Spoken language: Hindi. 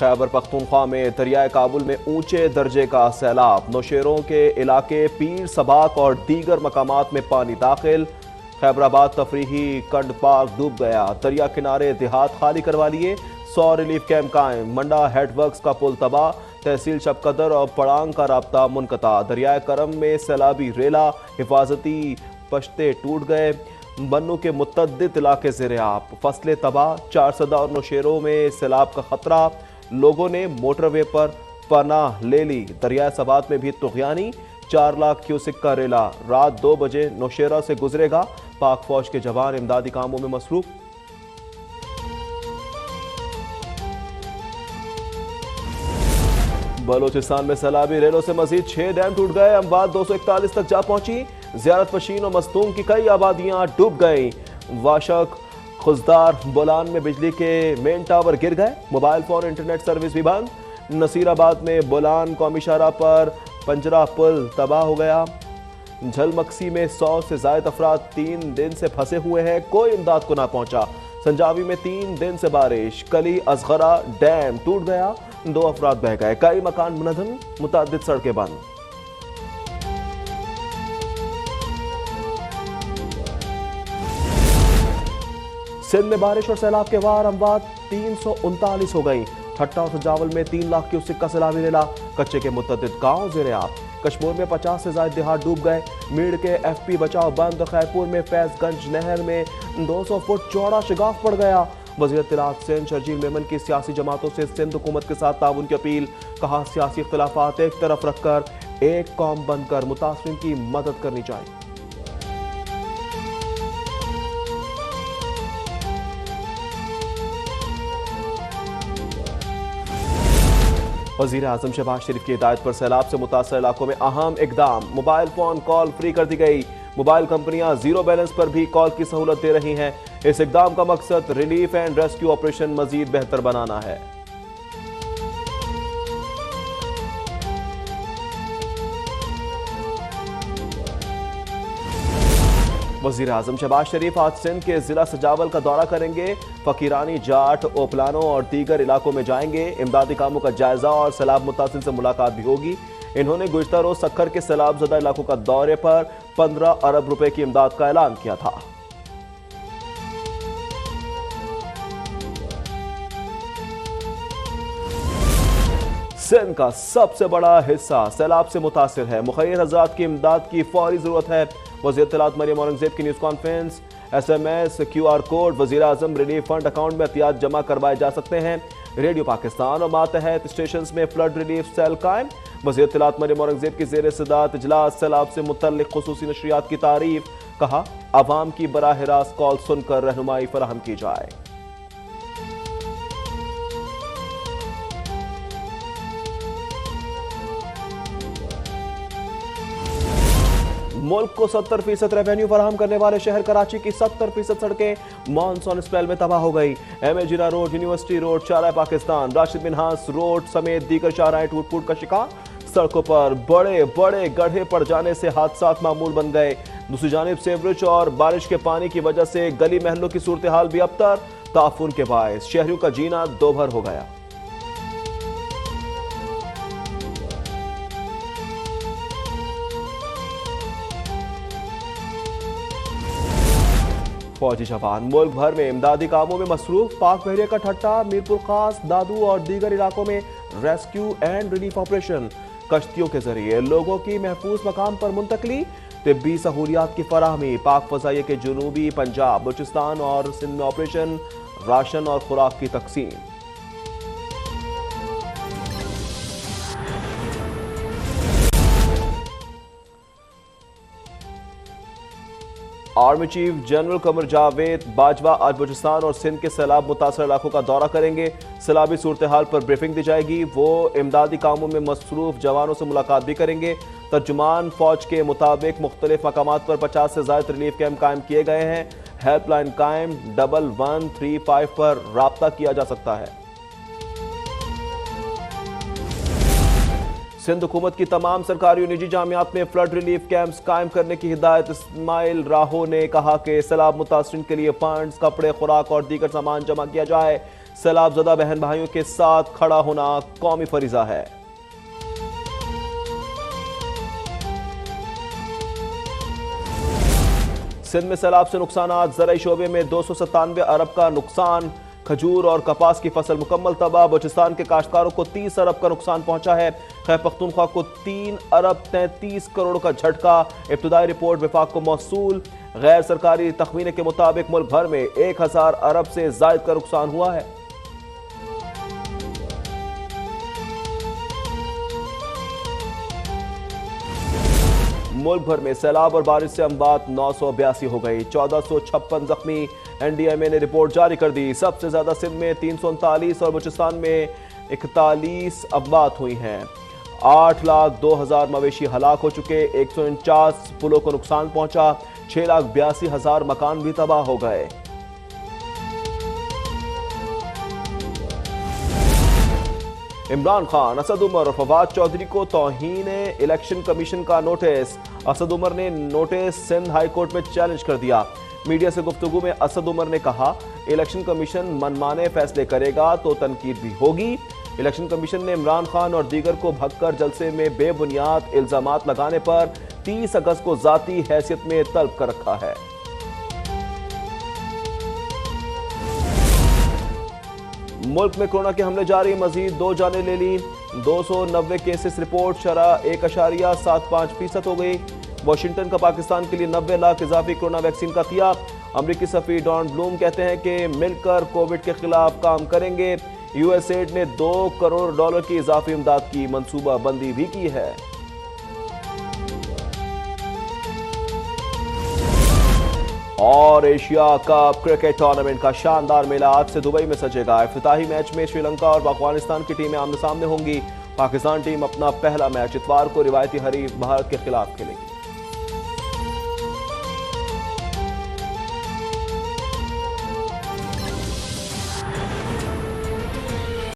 खैबर पख्तूनख्वा में दरियाए काबुल में ऊंचे दर्जे का सैलाब, नौशेरों के इलाके पीर सबाक और दीगर मकामात में पानी दाखिल। खैबराबाद तफरीही कंड पार्क डूब गया, दरिया किनारे देहात खाली करवा लिए। 100 रिलीफ कैंप कायम, मंडा हेडवर्क्स का पुल तबाह, तहसील शबकदर और पड़ांग का राब्ता मुनक़ता। दरियाए करम में सैलाबी रेला, हिफाजती पश्ते टूट गए। बन्नू के मुतअद्दिद इलाके ज़ेर-ए-आब, फसलें तबाह। 400 और नौशेरों में सैलाब का खतरा, लोगों ने मोटरवे पर पनाह ले ली। दरिया सबात में भी तुग़यानी, 4 लाख क्यूसिक का रेला रात 2 बजे नौशेरा से गुजरेगा। पाक फौज के जवान इमदादी कामों में मसरूफ। बलोचिस्तान में सैलाबी रेलों से मजीद 6 डैम टूट गए, अमवात 241 तक जा पहुंची। ज़ियारत पशीन और मस्तूम की कई आबादियां डूब गई। वाशक खुजदार बोलान में बिजली के मेन टावर गिर गए, मोबाइल फोन इंटरनेट सर्विस भी बंद। नसीराबाद में बोलान कौमी शाहराह पर पंजरा पुल तबाह हो गया। झलमक्सी में 100 से ज्यादा अफराद 3 दिन से फंसे हुए हैं, कोई इमदाद को ना पहुंचा। संजावी में 3 दिन से बारिश, कली असगरा डैम टूट गया, 2 अफराद बह गए, कई मकान मुनहदम, मुतअद्दिद सड़कें बंद। सिंध में बारिश और सैलाब के वार, अमवात 339 हो गई। ठट्टा और सजावल में 3 लाख क्यूसिक का सैलाबी रेला, कच्चे के मुतअद्दिद गांव ज़ेर-ए-आब। कश्मीर में 50 से ज्यादा देहात डूब गए। मीड़ के FP बचाव बंद। खैरपुर में फैजगंज नहर में 200 फुट चौड़ा शिगाफ पड़ गया। वज़ीर इत्तलात सिंध शर्जील मेमन की सियासी जमातों से सिंध हुकूमत के साथ ताउन की अपील। कहा, सियासी इख्तिलाफात एक तरफ रखकर एक कौम बनकर मुतासरीन की मदद करनी चाहिए। वज़ीर आज़म शहबाज शरीफ की हिदायत पर सैलाब से मुतासर इलाकों में अहम इकदाम। मोबाइल फोन कॉल फ्री कर दी गई। मोबाइल कंपनियां जीरो बैलेंस पर भी कॉल की सहूलत दे रही हैं। इस इकदाम का मकसद रिलीफ एंड रेस्क्यू ऑपरेशन मजीद बेहतर बनाना है। वज़ीर आज़म शहबाज शरीफ आज सिंध के जिला सजावल का दौरा करेंगे। फकीरानी, जाट, ओपलानो और दीगर इलाकों में जाएंगे। इमदादी कामों का जायजा और सैलाब मुतासिर से मुलाकात भी होगी। इन्होंने गुज़श्ता रोज सक्खर के सैलाब ज़दा इलाकों का दौरे पर 15 अरब रुपए की इमदाद का ऐलान किया था। सिंध का सबसे बड़ा हिस्सा सैलाब से मुतासिर है, मुखय्यर हज़रात की इमदाद की फौरी जरूरत है। वज़ीर इत्तलात मरियम औरंगज़ेब की news conference. SMS QR code वज़ीर आज़म रिलीफ फंड अकाउंट में एहतियात जमा करवाए जा सकते हैं। रेडियो पाकिस्तान और मातहत स्टेशन में फ्लड रिलीफ सेल कायम। वज़ीर इत्तलात मरियम औरंगज़ेब की ज़ेर सदारत इजलास सैलाब से मुतल्लिक़ खुसूसी नशरियात की तारीफ। कहा, अवाम की बराह रास्त कॉल सुनकर रहनुमाई फराहम की जाए। मुल्क को 70% रेवेन्यू फराहम करने वाले शहर कराची की 70% सड़कें मानसून स्पेल में तबाह हो गई। MA Jinnah road, university road, शाहराह पाकिस्तान, राशिद मिन्हास रोड समेत दीगर शाहराएं टूट फूट का शिकार। सड़कों पर बड़े बड़े गड्ढे पड़ जाने से हादसात मामूल बन गए। दूसरी जानिब सीवरेज और बारिश के पानी की वजह से गली महलों की सूरत हाल भी अबतर। ताफुन के बायस शहरियों का जीना दोभर हो गया। फौजी जवान मुल्क भर में इमदादी कामों में मसरूफ। पाक बहरिया का ठट्टा, मीरपुर खास, दादू और दीगर इलाकों में रेस्क्यू एंड रिलीफ ऑपरेशन। कश्तियों के जरिए लोगों की महफूज मकाम पर मुंतकली। तिब्बी सहूलियात की फराहमी। पाक फजाइया के जनूबी पंजाब, बलूचिस्तान और सिंध में ऑपरेशन। राशन और खुराक की तकसीम। Army chief general Qamar Javed Bajwa आज बलूचिस्तान और सिंध के सैलाब मुतासर इलाकों का दौरा करेंगे। सैलाबी सूरत हाल पर ब्रीफिंग दी जाएगी। वो इमदादी कामों में मसरूफ जवानों से मुलाकात भी करेंगे। तर्जुमान फौज के मुताबिक मुख्तलिफ मकामात पर 50 से ज्यादा रिलीफ कैंप कायम किए गए हैं। हेल्पलाइन कायम, 1135 पर राब्ता किया जा सकता है। सिंध हुकूमत की तमाम सरकारी और निजी जामियात में फ्लड रिलीफ कैंप्स कायम करने की हिदायत। इस्माइल राहो ने कहा कि सैलाब मुतासरीन के लिए फंड्स, कपड़े, खुराक और दीगर सामान जमा किया जाए। सैलाब ज़दा बहन भाइयों के साथ खड़ा होना कौमी फरीजा है। सिंध में सैलाब से नुकसानात, ज़राई शोबे में 297 अरब का नुकसान, खजूर और कपास की फसल मुकम्मल तबाह। बलूचिस्तान के काश्तकारों को 30 अरब का नुकसान पहुंचा है। खैबर पख्तूनख्वा को 3 अरब 33 करोड़ का झटका। इब्तदाई रिपोर्ट विफाक को मौसूल। गैर सरकारी तखमीने के मुताबिक मुल्क भर में 1000 अरब से जायद का नुकसान हुआ है। मुल्क भर में सैलाब और बारिश से अमवात 982 हो गई, 1456 जख्मी। एनडीएमए ने रिपोर्ट जारी कर दी। सबसे ज्यादा सिंध में 339 और बलूचिस्तान में 41 अमवात हुई हैं। 8,02,000 मवेशी हलाक हो चुके, 149 पुलों को नुकसान पहुंचा, 6,82,000 मकान भी तबाह हो गए। इमरान खान, असद उमर और फवाद चौधरी को तौहीन इलेक्शन कमीशन का नोटिस। असद उमर ने नोटिस सिंध हाई कोर्ट में चैलेंज कर दिया। मीडिया से गुफ्तगू में असद उमर ने कहा, इलेक्शन कमीशन मनमाने फैसले करेगा तो तनकीद भी होगी। इलेक्शन कमीशन ने इमरान खान और दीगर को भगकर जलसे में बेबुनियाद इल्जामात लगाने पर 30 अगस्त को जाती हैसियत में तलब कर रखा है। मुल्क में कोरोना के हमले जारी, मजीद 2 जानें ले ली। 290 केसेस रिपोर्ट, शरह 1.75% हो गई। वाशिंगटन का पाकिस्तान के लिए 90 लाख इजाफी कोरोना वैक्सीन का किया। अमरीकी सफीर डॉन ब्लूम कहते हैं कि मिलकर कोविड के खिलाफ काम करेंगे। यूएसएड ने $2 करोड़ की इजाफी इमदाद की मंसूबा बंदी भी की है। और एशिया कप क्रिकेट टूर्नामेंट का शानदार मेला आज से दुबई में सजेगा। इफ्तिताही मैच में श्रीलंका और अफगानिस्तान की टीमें आमने सामने होंगी। पाकिस्तान टीम अपना पहला मैच इतवार को रिवायती हरीफ भारत के खिलाफ खेलेगी।